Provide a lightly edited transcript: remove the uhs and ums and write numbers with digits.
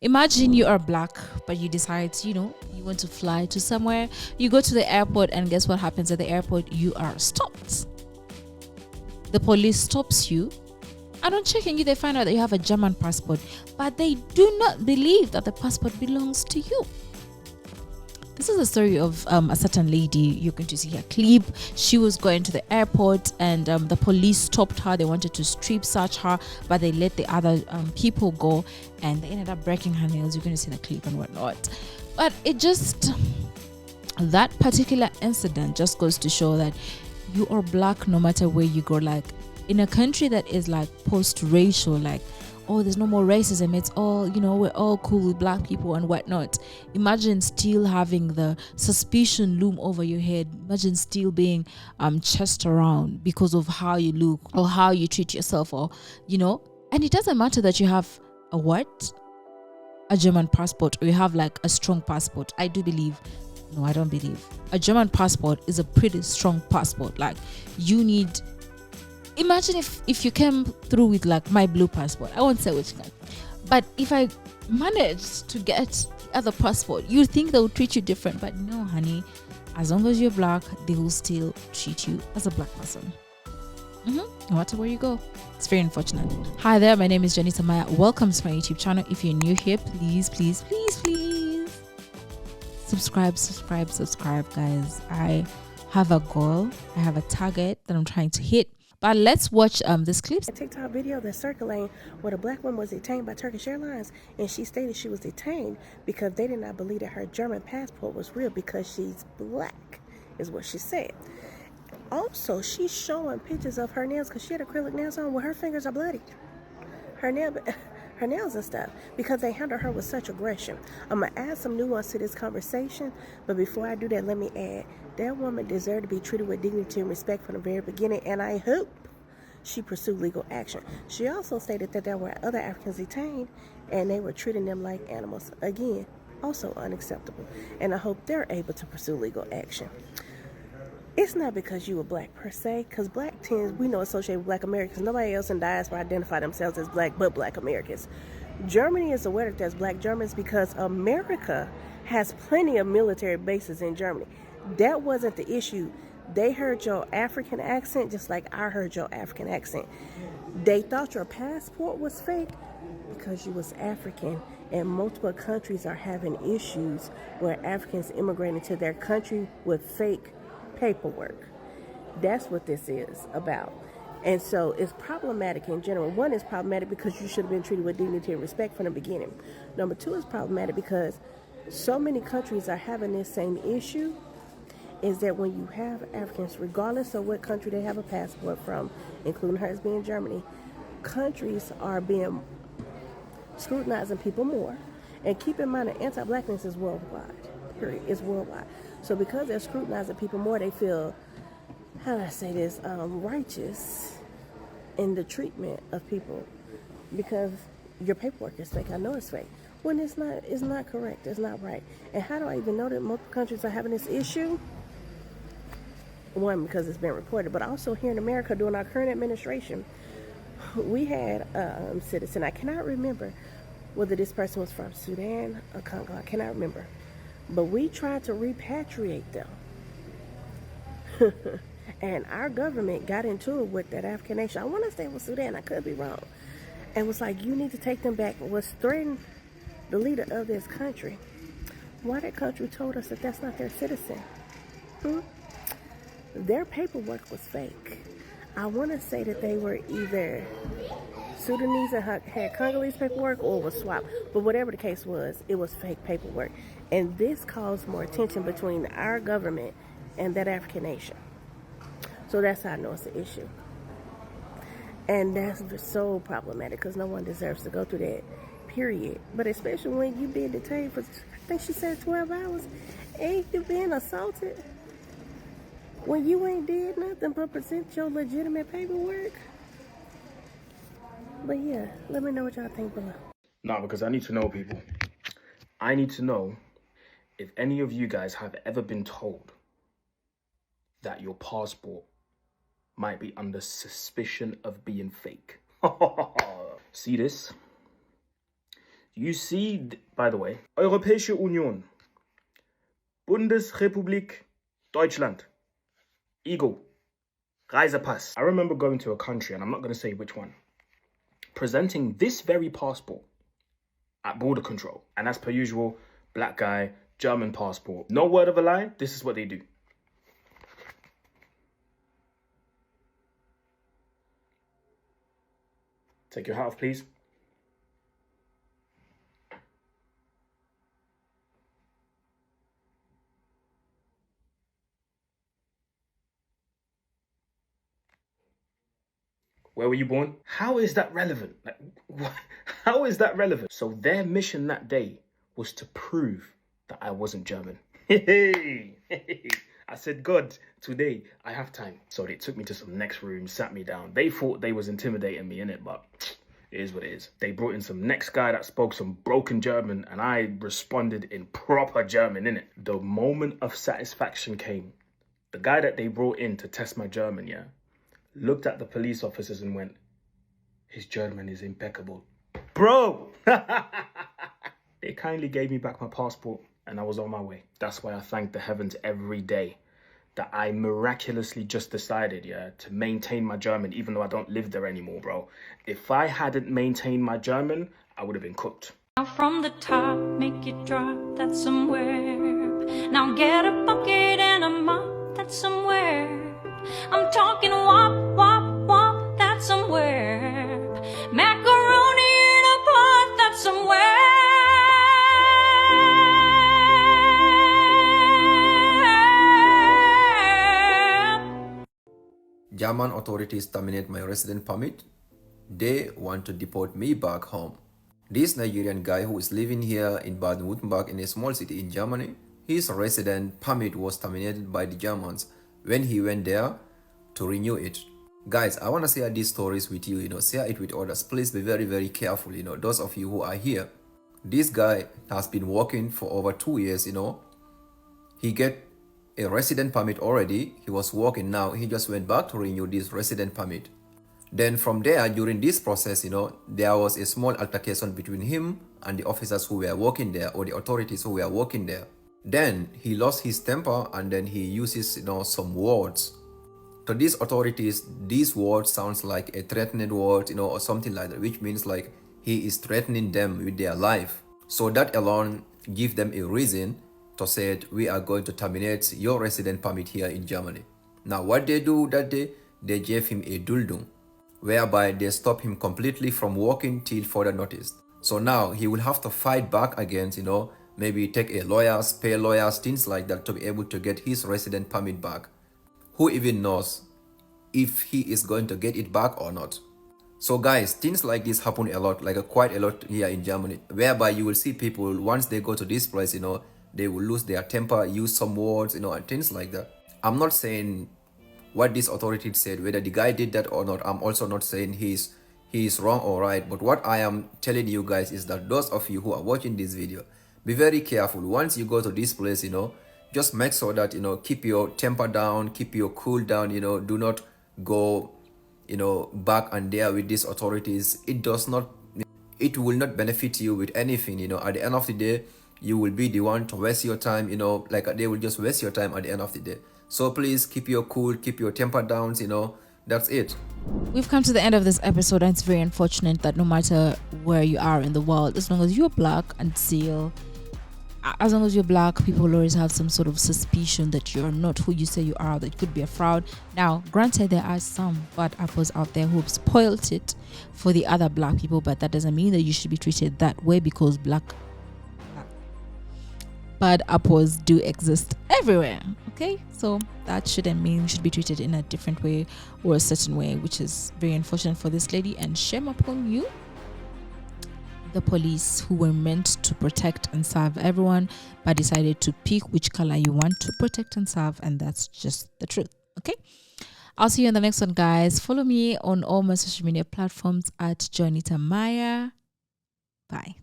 Imagine you are black, but you decide, you want to fly to somewhere. You go to the airport, and guess what happens at the airport? You are stopped. The police stops you, and on checking you, they find out that you have a German passport, but they do not believe that the passport belongs to you. This is a story of a certain lady. You're going to see her clip. She was going to the airport, and the police stopped her. They wanted to strip search her, but they let the other people go, and they ended up breaking her nails. You're going to see the clip and whatnot. But that particular incident just goes to show that you are black no matter where you go. Like, in a country that is like post-racial, like, oh, there's no more racism, it's all, we're all cool with black people and whatnot. Imagine still having the suspicion loom over your head. Imagine still being chased around because of how you look or how you treat yourself, or and it doesn't matter that you have a German passport, or you have like a strong passport. I don't believe a German passport is a pretty strong passport. Like, you need, imagine if you came through with like my blue passport. I won't say which one, but if I managed to get the other passport, you'd think they would treat you different. But no, honey, as long as you're black, they will still treat you as a black person. No matter where you go. It's very unfortunate. Hi there, my name is Janita Maya. Welcome to my YouTube channel. If you're new here, please subscribe, guys. I have a goal, I have a target that I'm trying to hit. But let's watch this clip. A TikTok video that's circulating where the black woman was detained by Turkish Airlines, and she stated she was detained because they did not believe that her German passport was real because she's black, is what she said. Also, she's showing pictures of her nails because she had acrylic nails on where her fingers are bloody. Her nails and stuff, because they handle her with such aggression. I'm going to add some nuance to this conversation, but before I do that, let me add, that woman deserved to be treated with dignity and respect from the very beginning, and I hope she pursued legal action. She also stated that there were other Africans detained, and they were treating them like animals. Again, also unacceptable, and I hope they're able to pursue legal action. It's not because you were black per se, because black we know associated with black Americans. Nobody else in diaspora identify themselves as black but black Americans. Germany is aware that there's black Germans because America has plenty of military bases in Germany. That wasn't the issue. They heard your African accent just like I heard your African accent. They thought your passport was fake because you was African, and multiple countries are having issues where Africans immigrating to their country with fake paperwork. That's what this is about. And so it's problematic in general. One, is problematic because you should have been treated with dignity and respect from the beginning. Number two, is problematic because so many countries are having this same issue, is that when you have Africans, regardless of what country they have a passport from, including hers being Germany, countries are being scrutinizing people more. And keep in mind that anti-blackness is worldwide. Period. It's worldwide. So because they're scrutinizing people more, they feel, how do I say this, righteous in the treatment of people because your paperwork is fake. I know it's fake. When it's not correct. It's not right. And how do I even know that multiple countries are having this issue? One, because it's been reported, but also here in America during our current administration, we had a citizen. I cannot remember whether this person was from Sudan or Congo. I cannot remember. But we tried to repatriate them. And our government got into it with that African nation. I want to say it was Sudan. I could be wrong. And was like, you need to take them back. Was threatening the leader of this country. Why that country told us that that's not their citizen? Their paperwork was fake. I want to say that they were either Sudanese and had Congolese paperwork or was swapped. But whatever the case was, it was fake paperwork. And this caused more tension between our government and that African nation. So that's how I know it's an issue. And that's so problematic because no one deserves to go through that, period. But especially when you being detained for, I think she said 12 hours, and you being assaulted when you ain't did nothing but present your legitimate paperwork. But yeah, let me know what y'all think below. No, because I need to know, people. I need to know if any of you guys have ever been told that your passport might be under suspicion of being fake. See this? You see, by the way, Europäische Union, Bundesrepublik Deutschland, Ego, Reisepass. I remember going to a country, and I'm not going to say which one, presenting this very passport at border control. And as per usual, black guy, German passport. No word of a lie, this is what they do. Take your hat off, please. Where were you born? How is that relevant? Like, what? How is that relevant? So their mission that day was to prove that I wasn't German. Hey, I said, God, today I have time. So they took me to some next room, sat me down. They thought they was intimidating me, innit? But it is what it is. They brought in some next guy that spoke some broken German, and I responded in proper German, innit? The moment of satisfaction came. The guy that they brought in to test my German, yeah, looked at the police officers and went, his German is impeccable. Bro! They kindly gave me back my passport and I was on my way. That's why I thank the heavens every day that I miraculously just decided, yeah, to maintain my German, even though I don't live there anymore, bro. If I hadn't maintained my German, I would have been cooked. Now from the top, make it drop, that's somewhere. Now get a bucket and a mop, that's somewhere. I'm talking wop, wop, wop, that's somewhere. Macaroni in a pot, that's somewhere. German authorities terminate my resident permit. They want to deport me back home. This Nigerian guy who is living here in Baden-Württemberg in a small city in Germany, his resident permit was terminated by the Germans when he went there to renew it. Guys, I want to share these stories with you, share it with others. Please be very, very careful, those of you who are here. This guy has been working for over 2 years, He get a resident permit already. He was working now. He just went back to renew this resident permit. Then from there, during this process, there was a small altercation between him and the officers who were working there, or the authorities who were working there. Then he lost his temper and then he uses, some words. To these authorities, these words sounds like a threatening word, or something like that, which means like he is threatening them with their life. So that alone give them a reason to say, we are going to terminate your resident permit here in Germany. Now what they do that day, they gave him a duldung, whereby they stop him completely from working till further notice. So now he will have to fight back against, maybe take a lawyers, pay lawyers, things like that to be able to get his resident permit back. Who even knows if he is going to get it back or not? So guys, things like this happen a lot, like quite a lot here in Germany, whereby you will see people, once they go to this place, they will lose their temper, use some words, and things like that. I'm not saying what this authority said, whether the guy did that or not. I'm also not saying he is wrong or right. But what I am telling you guys is that those of you who are watching this video, be very careful. Once you go to this place, just make sure that, keep your temper down, keep your cool down, do not go, back and there with these authorities. It will not benefit you with anything, at the end of the day. You will be the one to waste your time, like they will just waste your time at the end of the day. So please keep your cool, keep your temper down, that's it. We've come to the end of this episode, and it's very unfortunate that no matter where you are in the world, as long as you're black, people will always have some sort of suspicion that you're not who you say you are, that could be a fraud. Now, granted, there are some bad apples out there who have spoiled it for the other black people, but that doesn't mean that you should be treated that way, because bad apples do exist everywhere. Okay, so that shouldn't mean you should be treated in a different way or a certain way, which is very unfortunate for this lady, and shame upon you, the police, who were meant to protect and serve everyone but decided to pick which color you want to protect and serve, and that's just the truth. Okay, I'll see you in the next one, guys. Follow me on all my social media platforms at Jonita Maya. Bye.